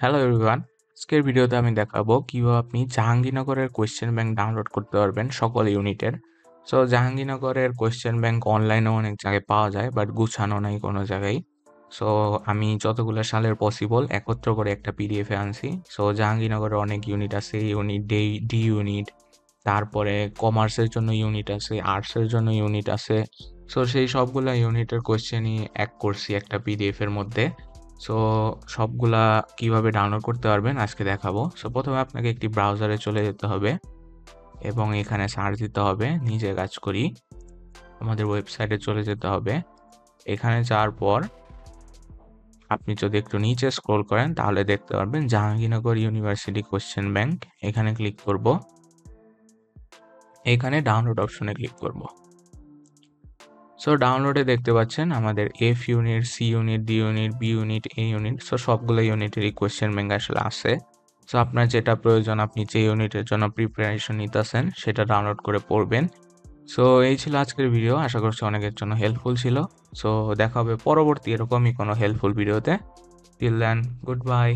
Hello everyone, আজকের ভিডিওতে আমি দেখাবো কিভাবে আপনি জাহাঙ্গীরনগরের কোয়েশ্চেন ব্যাংক ডাউনলোড করতে পারবেন সকল ইউনিটের। সো জাহাঙ্গীরনগরের কোয়েশ্চেন ব্যাংক অনলাইনে অনেক জায়গায় পাওয়া যায়, বাট গুছানো নাই কোনো জায়গায়। সো আমি যতগুলো সালের পসিবল একত্র করে একটা পিডিএফে আনছি। সো জাহাঙ্গীরনগরের অনেক ইউনিট আছে, ইউনিট ডি ইউনিট, তারপরে কমার্সের জন্য ইউনিট আছে, আর্টসের জন্য ইউনিট আছে। সো সেই সবগুলা ইউনিটের কোয়েশ্চেনই এক করছি একটা পিডিএফ এর মধ্যে। সো সবগুলা কিভাবে ডাউনলোড করতে পারবেন আজকে দেখাবো। সো প্রথমে আপনাকে একটি ব্রাউজারে চলে যেতে হবে এবং এখানে সার্চ দিতে হবে। নিজে কাজ করি, আমাদের ওয়েবসাইটে চলে যেতে হবে। এখানে যাওয়ার পর আপনি যদি একটু নিচে স্ক্রল করেন তাহলে দেখতে পারবেন জাহাঙ্গীরনগর ইউনিভার্সিটি কোয়েশ্চেন ব্যাংক। এখানে ক্লিক করব, এখানে ডাউনলোড অপশনে ক্লিক করব। সো ডাউনলোডে দেখতে পাচ্ছেন আমাদের F unit, C unit, D unit, B unit, A unit. So সবগুলো ইউনিটেরই কোয়েশ্চেন ব্যাংক আসলে আছে। সো আপনার যেটা প্রয়োজন, আপনি যে ইউনিটের জন্য প্রিপারেশন নিতেছেন সেটা ডাউনলোড করে পড়বেন। সো এই ছিল আজকের ভিডিও, আশা করছি অনেকের জন্য হেল্পফুল ছিল। সো দেখা হবে পরবর্তী এরকমই কোনো হেল্পফুল ভিডিওতে। Till then, good bye.